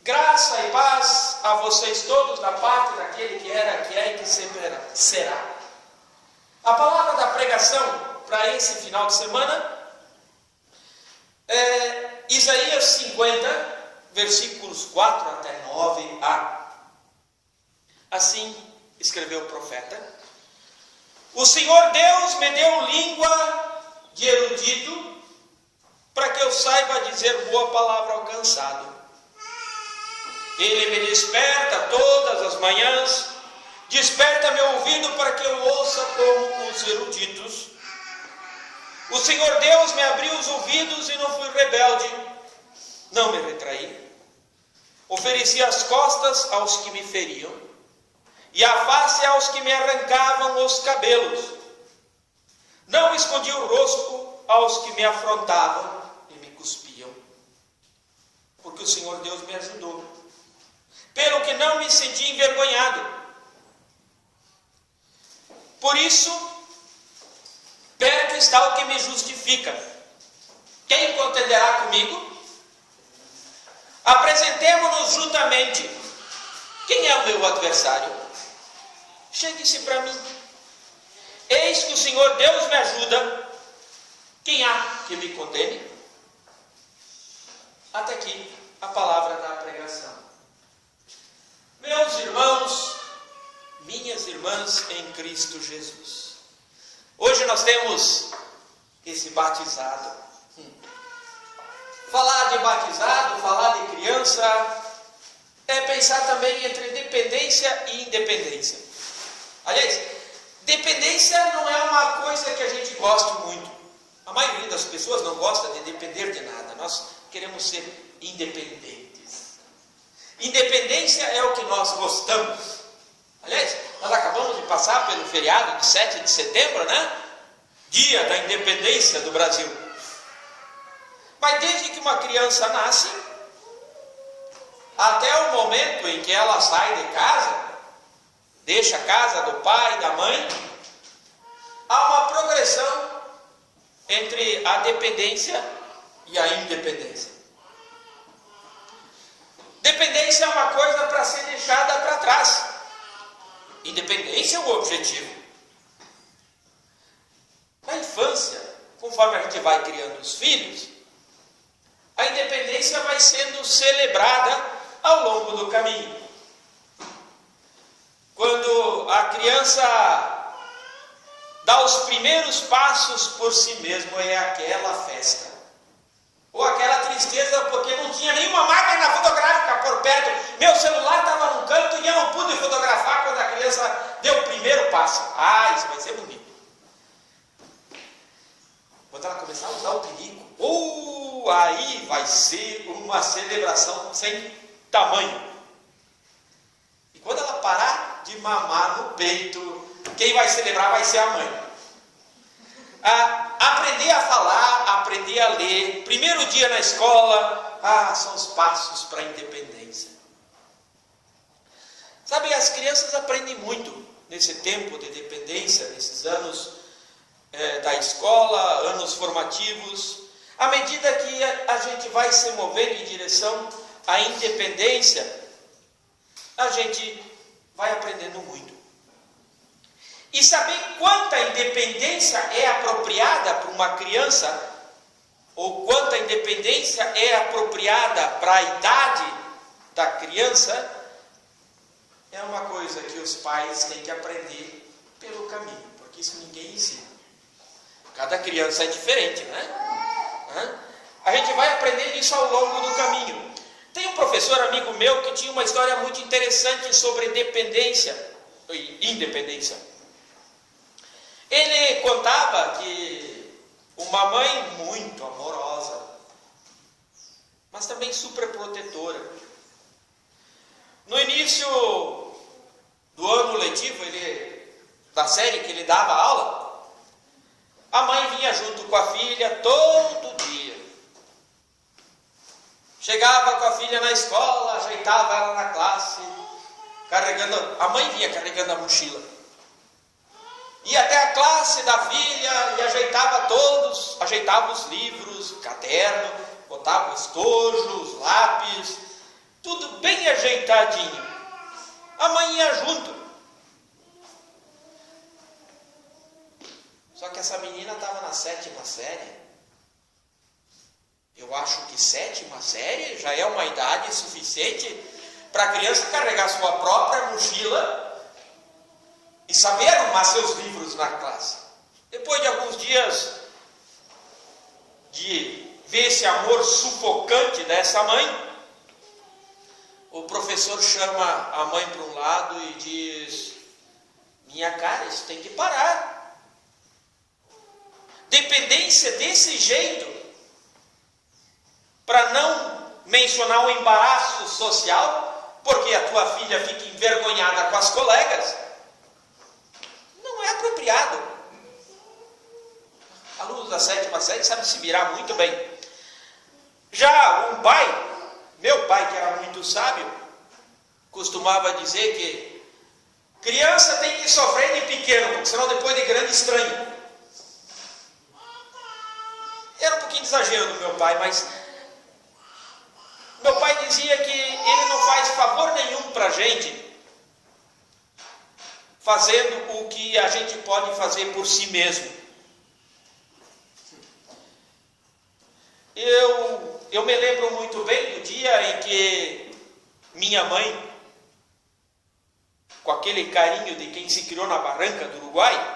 Graça e paz a vocês todos da parte daquele que era, que é e que sempre será. A palavra da pregação para esse final de semana é Isaías 50, versículos 4 até 9a. Assim escreveu o profeta: O Senhor Deus me deu língua de erudito, para que eu saiba dizer boa palavra ao cansado. Ele me desperta todas as manhãs, desperta meu ouvido para que eu ouça como os eruditos. O Senhor Deus me abriu os ouvidos e não fui rebelde, não me retraí. Ofereci as costas aos que me feriam, e a face aos que me arrancavam os cabelos. Não escondi o rosto aos que me afrontavam e me cuspiam, porque o Senhor Deus me ajudou, pelo que não me senti envergonhado. Por isso, perto está o que me justifica. Quem contenderá comigo? Apresentemo-nos juntamente. Quem é o meu adversário? Chegue-se para mim. Eis que o Senhor Deus me ajuda. Quem há que me condene? Até aqui a palavra da pregação. Meus irmãos, minhas irmãs em Cristo Jesus, hoje nós temos esse batizado. Falar de batizado, falar de criança, é pensar também entre dependência e independência. Aliás, dependência não é uma coisa que a gente goste muito. A maioria das pessoas não gosta de depender de nada. Nós queremos ser independentes. Independência é o que nós gostamos. Aliás, nós acabamos de passar pelo feriado de 7 de setembro, né? Dia da independência do Brasil. Mas desde que uma criança nasce, até o momento em que ela sai de casa, deixa a casa do pai e da mãe, há uma progressão entre a dependência e a independência. Dependência é uma coisa para ser deixada para trás. Independência é o objetivo. Na infância, conforme a gente vai criando os filhos, a independência vai sendo celebrada ao longo do caminho. Quando a criança dá os primeiros passos por si mesmo, é aquela festa. Ou aquela tristeza porque não tinha nenhuma máquina fotográfica por perto. Meu celular estava num canto e eu não pude fotografar quando a criança deu o primeiro passo. Ah, isso vai ser bonito. Quando ela começar a usar o pinico, aí vai ser uma celebração sem tamanho. E quando ela parar de mamar no peito, quem vai celebrar vai ser a mãe. Aprender a falar, aprender a ler, primeiro dia na escola, são os passos para a independência. Sabe, as crianças aprendem muito nesse tempo de dependência, nesses anos da escola, anos formativos. À medida que a gente vai se movendo em direção à independência, a gente vai aprendendo muito. E saber quanta independência é apropriada para uma criança, ou quanta independência é apropriada para a idade da criança, é uma coisa que os pais têm que aprender pelo caminho, porque isso ninguém ensina. Cada criança é diferente, né? A gente vai aprendendo isso ao longo do caminho. Tem um professor amigo meu que tinha uma história muito interessante sobre dependência e independência. Ele contava que uma mãe muito amorosa, mas também super protetora. No início do ano letivo, da série que ele dava aula, a mãe vinha junto com a filha todo dia. Chegava com a filha na escola, ajeitava ela na classe, a mãe vinha carregando a mochila. Ia até a classe da filha e ajeitava os livros, caderno, botava o estojo, os lápis, tudo deitadinho. A mãe ia junto. Só que essa menina estava na 7ª série. Eu acho que 7ª série já é uma idade suficiente para a criança carregar sua própria mochila e saber arrumar seus livros na classe. Depois de alguns dias de ver esse amor sufocante dessa mãe, o professor chama a mãe para um lado e diz: minha cara, isso tem que parar. Dependência desse jeito, para não mencionar o embaraço social, porque a tua filha fica envergonhada com as colegas, não é apropriado. Alunos da 7ª série sabem se virar muito bem. Já um pai, meu pai, que era muito sábio, costumava dizer que criança tem que sofrer de pequeno, porque senão depois de grande estranho. Era um pouquinho de exagero do meu pai, mas meu pai dizia que ele não faz favor nenhum para a gente fazendo o que a gente pode fazer por si mesmo. Eu me lembro muito bem do dia em que minha mãe, com aquele carinho de quem se criou na barranca do Uruguai,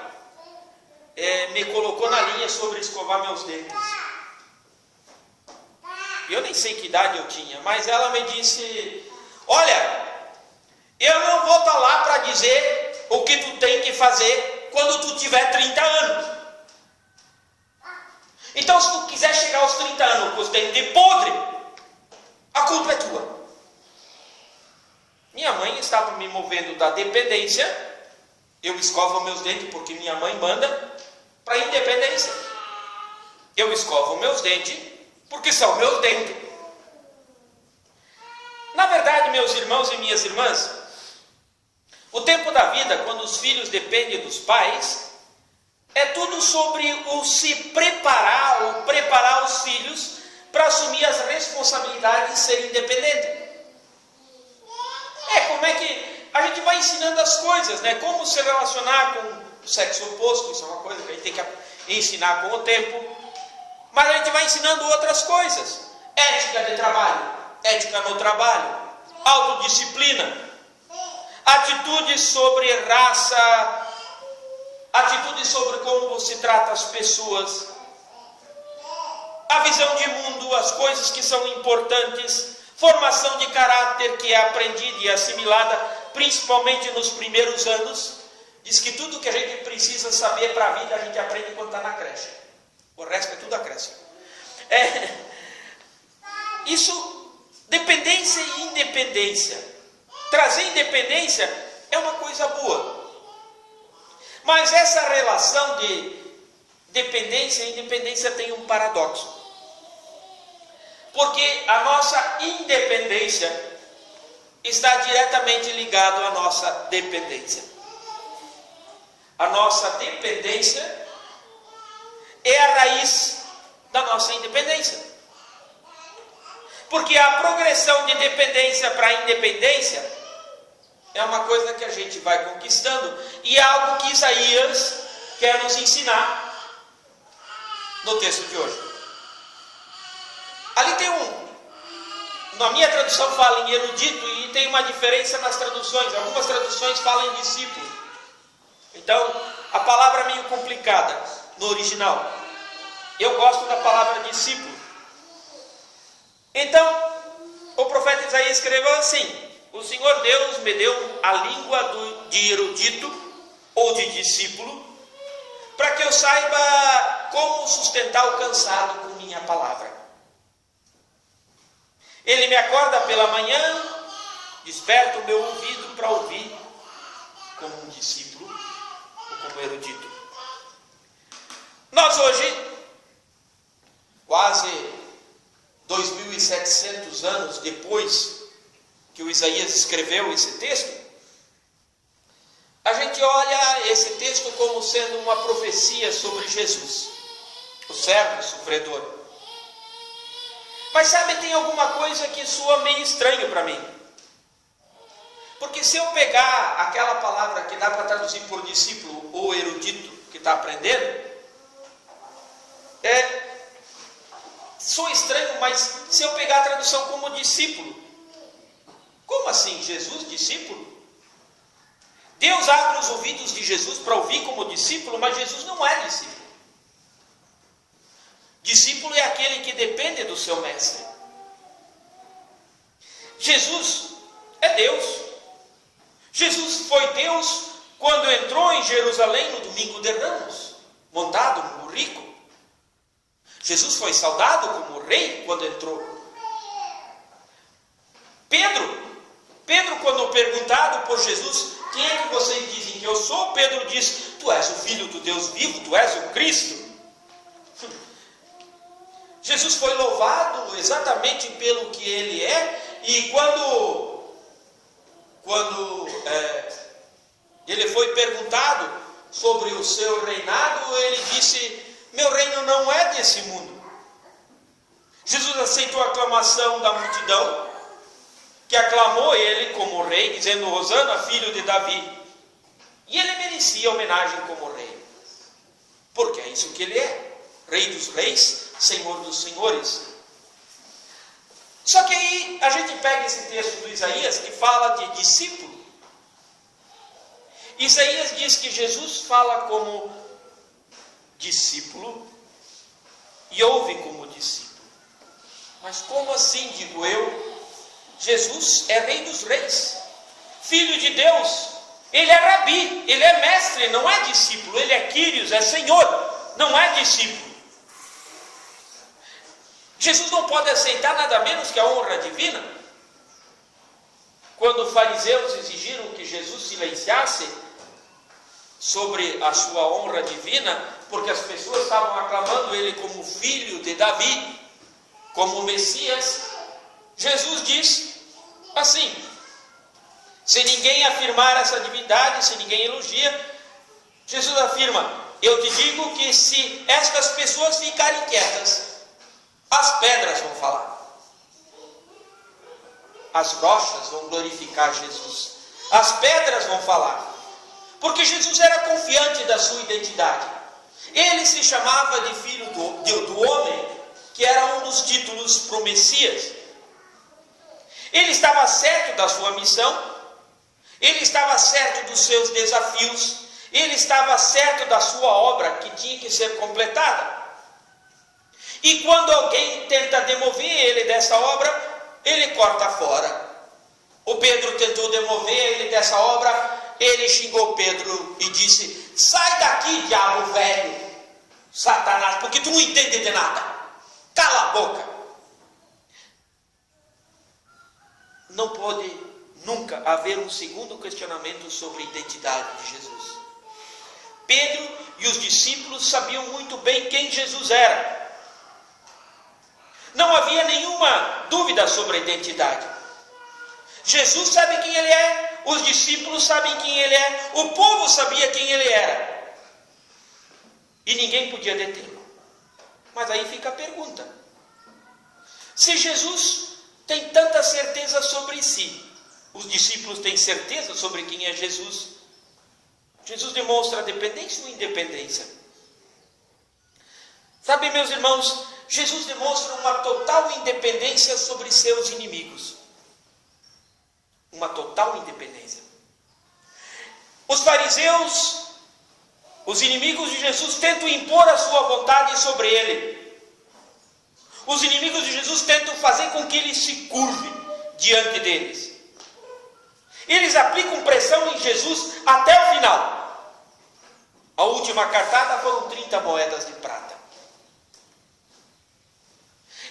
me colocou na linha sobre escovar meus dentes. Eu nem sei que idade eu tinha, mas ela me disse: olha, eu não vou estar lá para dizer o que tu tem que fazer quando tu tiver 30 anos. Então, se tu quiser chegar aos 30 anos com os dentes de podre, a culpa é tua. Minha mãe estava me movendo da dependência, eu escovo meus dentes porque minha mãe manda, para a independência. Eu escovo meus dentes porque são meus dentes. Na verdade, meus irmãos e minhas irmãs, o tempo da vida, quando os filhos dependem dos pais, é tudo sobre o se preparar, ou preparar os filhos para assumir as responsabilidades de ser independente. Como é que a gente vai ensinando as coisas, né? Como se relacionar com o sexo oposto, isso é uma coisa que a gente tem que ensinar com o tempo. Mas a gente vai ensinando outras coisas. Ética de trabalho, ética no trabalho, autodisciplina, atitudes sobre raça, atitudes sobre como você trata as pessoas, a visão de mundo, as coisas que são importantes, formação de caráter que é aprendida e assimilada, principalmente nos primeiros anos. Diz que tudo que a gente precisa saber para a vida, a gente aprende quando está na creche. O resto é tudo acréscimo. Isso, dependência e independência. Trazer independência é uma coisa boa. Mas essa relação de dependência e independência tem um paradoxo. Porque a nossa independência está diretamente ligada à nossa dependência. A nossa dependência é a raiz da nossa independência. Porque a progressão de dependência para independência é uma coisa que a gente vai conquistando e é algo que Isaías quer nos ensinar no texto de hoje. Ali tem na minha tradução fala em erudito e tem uma diferença nas traduções. Algumas traduções falam em discípulo. Então, a palavra é meio complicada no original. Eu gosto da palavra discípulo. Então, o profeta Isaías escreveu assim: o Senhor Deus me deu a língua de erudito ou de discípulo, para que eu saiba como sustentar o cansado com minha palavra. Ele me acorda pela manhã, desperta o meu ouvido para ouvir, como um discípulo ou como erudito. Nós hoje, quase 2.700 anos depois que o Isaías escreveu esse texto, a gente olha esse texto como sendo uma profecia sobre Jesus, o servo sofredor. Mas sabe, tem alguma coisa que soa meio estranho para mim. Porque se eu pegar aquela palavra que dá para traduzir por discípulo ou erudito que está aprendendo, sou estranho, mas se eu pegar a tradução como discípulo, como assim? Jesus, discípulo? Deus abre os ouvidos de Jesus para ouvir como discípulo, mas Jesus não é discípulo. Discípulo é aquele que depende do seu mestre. Jesus é Deus. Jesus foi Deus quando entrou em Jerusalém no domingo de Ramos, montado no burrico. Jesus foi saudado como rei quando entrou. Pedro, quando perguntado por Jesus, quem é que vocês dizem que eu sou? Pedro diz, tu és o Filho do Deus vivo, tu és o Cristo. Jesus foi louvado exatamente pelo que ele é, e quando ele foi perguntado sobre o seu reinado, ele disse, meu reino não é desse mundo. Jesus aceitou a aclamação da multidão, que aclamou ele como rei, dizendo, Hosana, filho de Davi. E ele merecia homenagem como rei, porque é isso que ele é, rei dos reis, senhor dos senhores. Só que aí a gente pega esse texto do Isaías, que fala de discípulo. Isaías diz que Jesus fala como discípulo e ouve como discípulo. Mas como assim, digo eu? Jesus é rei dos reis, filho de Deus, ele é rabi, ele é mestre, não é discípulo, ele é Quírios, é senhor, não é discípulo. Jesus não pode aceitar nada menos que a honra divina. Quando os fariseus exigiram que Jesus silenciasse sobre a sua honra divina, porque as pessoas estavam aclamando ele como filho de Davi, como Messias, Jesus diz assim, se ninguém afirmar essa divindade, se ninguém elogia, Jesus afirma, eu te digo que se estas pessoas ficarem quietas, as pedras vão falar, as rochas vão glorificar Jesus, as pedras vão falar, porque Jesus era confiante da sua identidade. Ele se chamava de filho do homem, que era um dos títulos para o Messias. Ele estava certo da sua missão, ele estava certo dos seus desafios, ele estava certo da sua obra que tinha que ser completada. E quando alguém tenta demover ele dessa obra, ele corta fora. O Pedro tentou demover ele dessa obra, ele xingou Pedro e disse, sai daqui, diabo velho, Satanás, porque tu não entende de nada, cala a boca. Não pode nunca haver um segundo questionamento sobre a identidade de Jesus. Pedro e os discípulos sabiam muito bem quem Jesus era. Não havia nenhuma dúvida sobre a identidade. Jesus sabe quem ele é, os discípulos sabem quem ele é, o povo sabia quem ele era. E ninguém podia detê-lo. Mas aí fica a pergunta. Se Jesus tem tanta certeza sobre si, os discípulos têm certeza sobre quem é Jesus, Jesus demonstra dependência ou independência? Sabe, meus irmãos, Jesus demonstra uma total independência sobre seus inimigos. Uma total independência. Os fariseus, os inimigos de Jesus, tentam impor a sua vontade sobre ele. Os inimigos de Jesus tentam fazer com que ele se curve diante deles. Eles aplicam pressão em Jesus até o final. A última cartada foram 30 moedas de prata.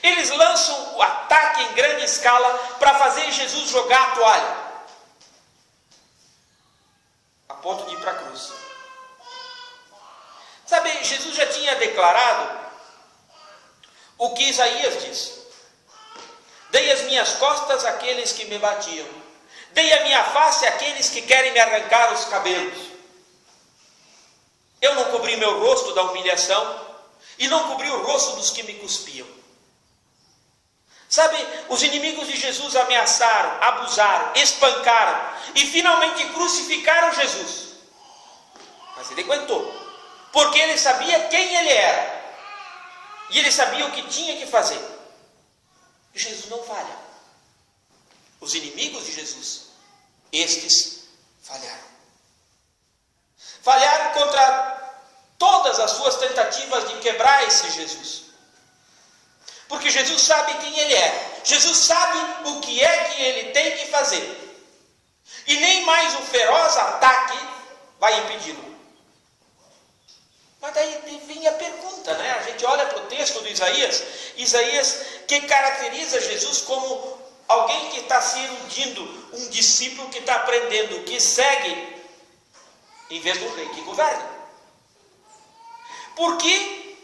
Eles lançam o ataque em grande escala para fazer Jesus jogar a toalha, a ponto de ir para a cruz. Sabe, Jesus já tinha declarado o que Isaías diz: dei as minhas costas àqueles que me batiam, dei a minha face àqueles que querem me arrancar os cabelos. Eu não cobri meu rosto da humilhação e não cobri o rosto dos que me cuspiam. Sabe, os inimigos de Jesus ameaçaram, abusaram, espancaram e finalmente crucificaram Jesus. Mas ele aguentou, porque ele sabia quem ele era e ele sabia o que tinha que fazer. Jesus não falha. Os inimigos de Jesus, estes falharam. Falharam contra todas as suas tentativas de quebrar esse Jesus. Porque Jesus sabe quem ele é. Jesus sabe o que é que ele tem que fazer. E nem mais o feroz ataque vai impedi-lo. Mas daí vem a pergunta, né? A gente olha para o texto de Isaías. Isaías que caracteriza Jesus como alguém que está se iludindo, um discípulo que está aprendendo, que segue, em vez do rei que governa. Por que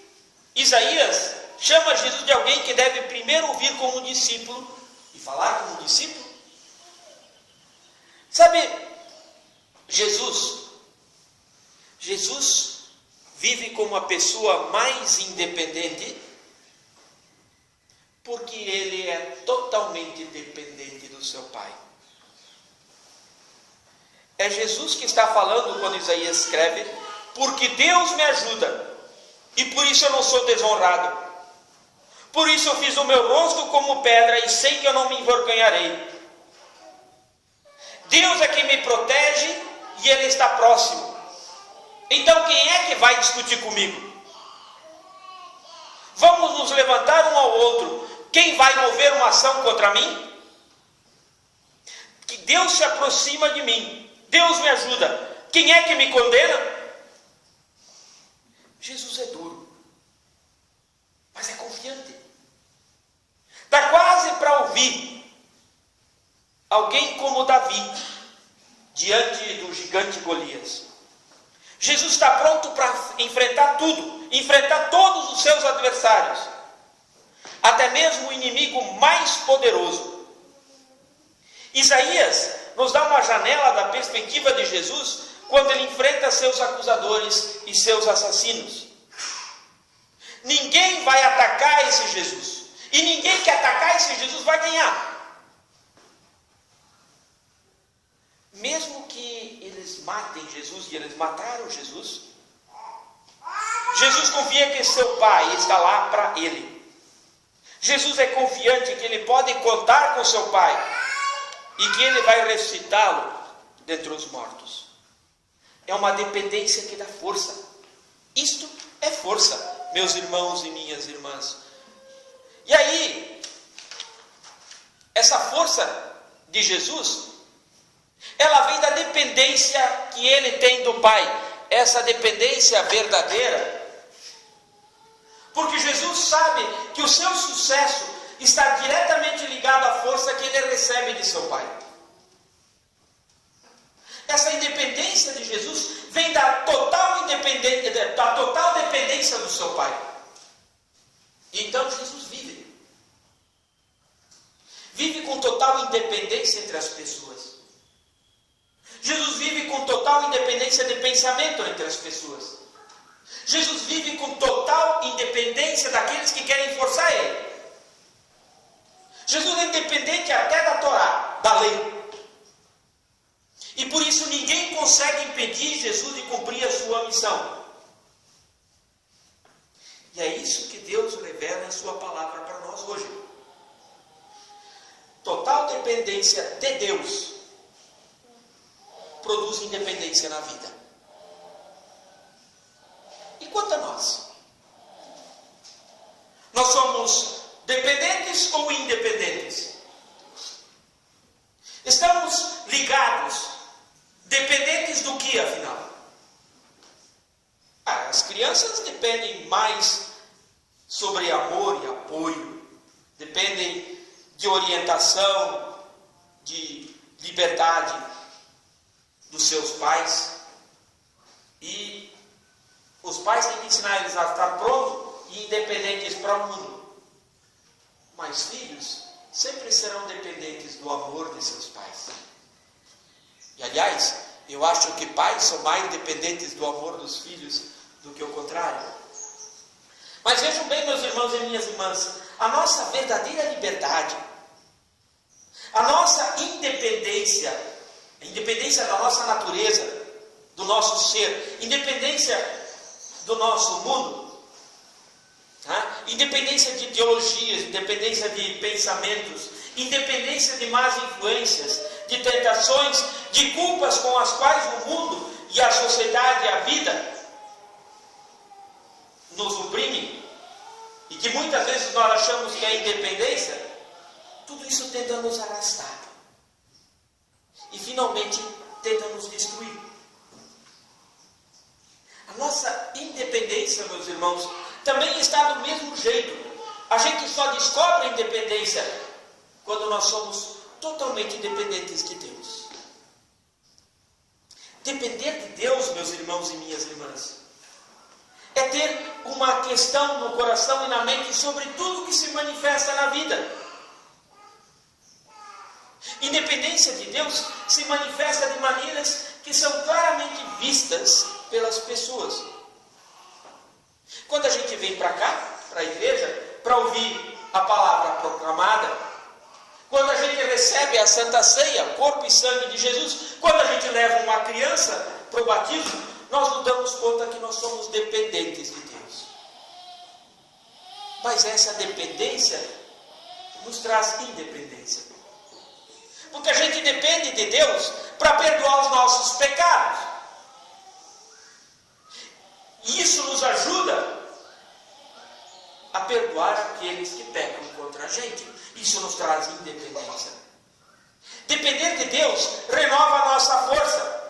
Isaías chama Jesus de alguém que deve primeiro ouvir como discípulo e falar como discípulo? Sabe, Jesus vive como a pessoa mais independente, porque ele é totalmente dependente do seu Pai. É Jesus que está falando quando Isaías escreve: porque Deus me ajuda, e por isso eu não sou desonrado. Por isso eu fiz o meu rosto como pedra, e sei que eu não me envergonharei. Deus é quem me protege, e Ele está próximo. Então quem é que vai discutir comigo? Vamos nos levantar um ao outro. Quem vai mover uma ação contra mim? Que Deus se aproxima de mim. Deus me ajuda. Quem é que me condena? Jesus é duro, mas é confiante. Está quase para ouvir alguém como Davi diante do gigante Golias. Jesus está pronto para enfrentar tudo, enfrentar todos os seus adversários, até mesmo o inimigo mais poderoso. Isaías nos dá uma janela da perspectiva de Jesus quando ele enfrenta seus acusadores e seus assassinos. Ninguém vai atacar esse Jesus, e ninguém que atacar esse Jesus vai ganhar. Mesmo que eles matem Jesus, e eles mataram Jesus, Jesus confia que seu Pai está lá para ele. Jesus é confiante que ele pode contar com seu Pai e que ele vai ressuscitá-lo dentre os mortos. É uma dependência que dá força. Isto é força, meus irmãos e minhas irmãs. E aí, essa força de Jesus, ela vem da dependência que ele tem do Pai, essa dependência verdadeira. Porque Jesus sabe que o seu sucesso está diretamente ligado à força que ele recebe de seu Pai. Essa independência de Jesus vem da total dependência do seu Pai. E então Jesus vive com total independência entre as pessoas. Jesus vive com total independência de pensamento entre as pessoas. Jesus vive com total independência daqueles que querem forçar ele. Jesus é independente até da Torá, da lei. E por isso ninguém consegue impedir Jesus de cumprir a sua missão. E é isso que Deus revela em sua palavra para nós hoje. Total dependência de Deus produz independência na vida. E quanto a nós? Nós somos dependentes ou independentes? Estamos ligados, dependentes do que, afinal? As crianças dependem mais sobre amor e apoio, dependem de orientação, de liberdade dos seus pais. E os pais têm que ensinar eles a estar prontos e independentes para o mundo. Mas filhos sempre serão dependentes do amor de seus pais. E aliás, eu acho que pais são mais dependentes do amor dos filhos do que o contrário. Mas vejam bem, meus irmãos e minhas irmãs, a nossa verdadeira liberdade, a nossa independência, a independência da nossa natureza, do nosso ser, independência do nosso mundo, tá? Independência de ideologias, independência de pensamentos, independência de más influências, de tentações, de culpas com as quais o mundo e a sociedade e a vida nos oprime, e que muitas vezes nós achamos que é independência. Tudo isso tenta nos arrastar e finalmente tenta nos destruir. A nossa independência, meus irmãos, também está do mesmo jeito. A gente só descobre a independência quando nós somos totalmente dependentes de Deus. Depender de Deus, meus irmãos e minhas irmãs, é ter uma questão no coração e na mente sobre tudo que se manifesta na vida. Independência de Deus se manifesta de maneiras que são claramente vistas pelas pessoas. Quando a gente vem para cá, para a igreja, para ouvir a palavra proclamada, quando a gente recebe a Santa Ceia, corpo e sangue de Jesus, quando a gente leva uma criança para o batismo, nós nos damos conta que nós somos dependentes de Deus. Mas essa dependência nos traz independência. Porque a gente depende de Deus para perdoar os nossos pecados. E isso nos ajuda a perdoar aqueles que pecam contra a gente. Isso nos traz independência. Depender de Deus renova a nossa força.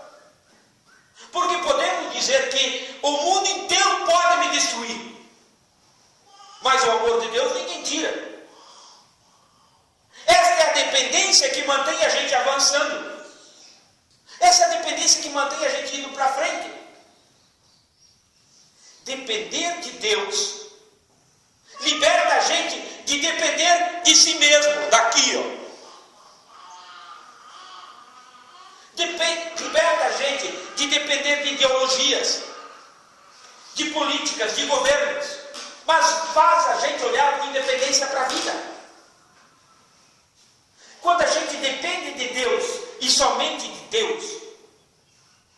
Porque podemos dizer que o mundo inteiro pode me destruir, mas o amor de Deus ninguém tira. Esta é a dependência que mantém a gente avançando. Essa é a dependência que mantém a gente indo para frente. Depender de Deus liberta a gente de depender de si mesmo, daqui, ó. Liberta a gente de depender de ideologias, de políticas, de governos, mas faz a gente olhar com independência para a vida. Quando a gente depende de Deus e somente de Deus,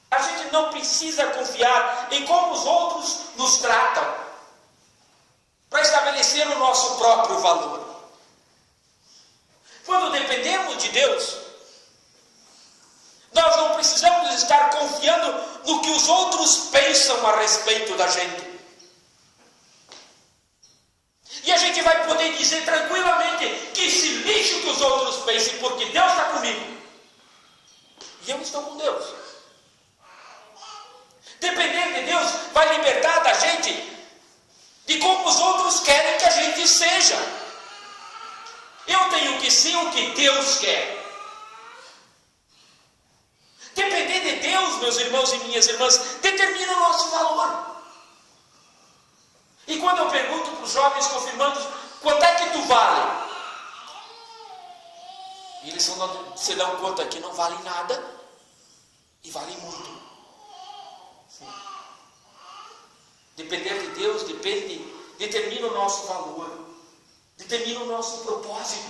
a gente não precisa confiar em como os outros nos tratam para estabelecer o nosso próprio valor. Quando dependemos de Deus, nós não precisamos estar confiando no que os outros pensam a respeito da gente. E a gente vai poder dizer tranquilamente que se lixe o que os outros pensem, porque Deus está comigo. E eu estou com Deus. Depender de Deus vai libertar da gente de como os outros querem que a gente seja. Eu tenho que ser o que Deus quer. Depender de Deus, meus irmãos e minhas irmãs, determina o nosso valor. E quando eu pergunto para os jovens confirmandos, quanto é que tu vale? E eles se dão conta que não valem nada e valem muito. Depender de Deus determina o nosso valor, determina o nosso propósito,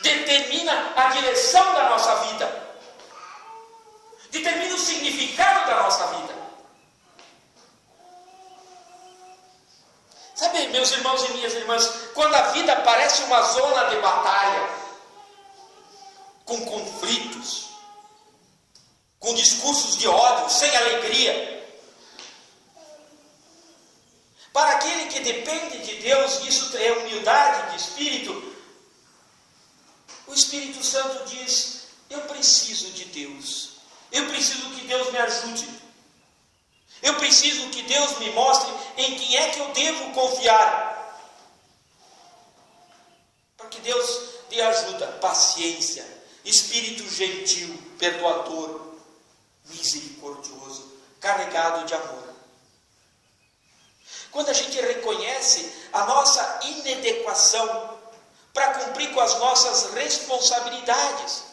determina a direção da nossa vida, determina o significado da nossa vida. Sabe, meus irmãos e minhas irmãs, quando a vida parece uma zona de batalha, com conflitos, com discursos de ódio, sem alegria, para aquele que depende de Deus, isso é humildade de espírito, o Espírito Santo diz: eu preciso de Deus, eu preciso que Deus me ajude. Eu preciso que Deus me mostre em quem é que eu devo confiar. Para que Deus dê ajuda, paciência, espírito gentil, perdoador, misericordioso, carregado de amor. Quando a gente reconhece a nossa inadequação para cumprir com as nossas responsabilidades,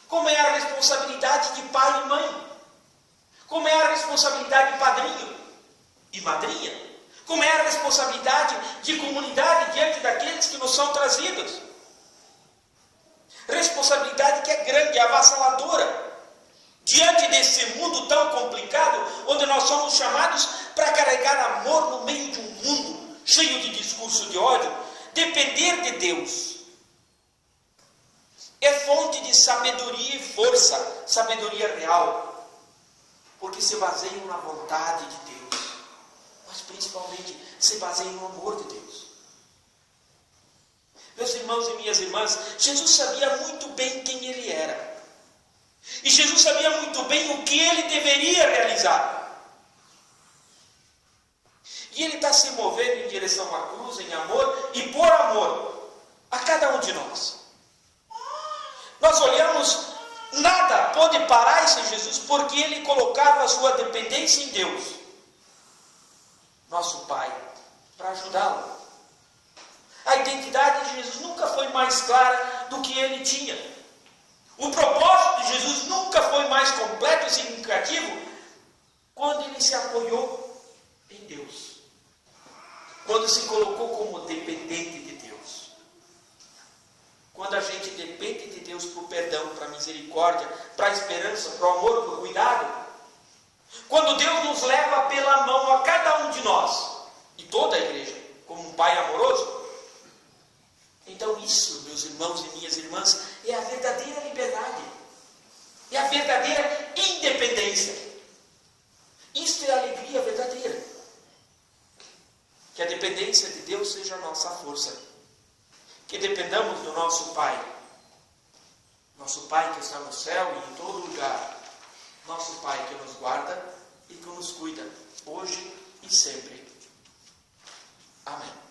como é a responsabilidade de pai e mãe, como é a responsabilidade de padrinho e madrinha, como é a responsabilidade de comunidade diante daqueles que nos são trazidos. Responsabilidade que é grande, avassaladora, diante desse mundo tão complicado, onde nós somos chamados para carregar amor no meio de um mundo cheio de discurso de ódio. Depender de Deus é fonte de sabedoria e força, sabedoria real, porque se baseiam na vontade de Deus, mas principalmente se baseiam no amor de Deus. Meus irmãos e minhas irmãs, Jesus sabia muito bem quem Ele era. E Jesus sabia muito bem o que Ele deveria realizar. E Ele está se movendo em direção à cruz, em amor e por amor a cada um de nós. Nós olhamos, nada pôde parar esse Jesus, porque Ele colocava a sua dependência em Deus, nosso Pai, para ajudá-lo. A identidade de Jesus nunca foi mais clara do que Ele tinha. O propósito de Jesus nunca foi mais completo e significativo quando Ele se apoiou em Deus, quando se colocou como dependente de Deus. Quando a gente depende de Deus para o perdão, para a misericórdia, para a esperança, para o amor, para o cuidado. Quando Deus nos leva pela mão a cada um de nós, e toda a igreja, como um Pai amoroso. Então isso, meus irmãos e minhas irmãs, é a verdadeira liberdade. É a verdadeira independência. Isto é a alegria verdadeira. Que a dependência de Deus seja a nossa força. Que dependamos do nosso Pai. Nosso Pai que está no céu e em todo lugar. Nosso Pai que nos guarda e que nos cuida, hoje e sempre. Amém.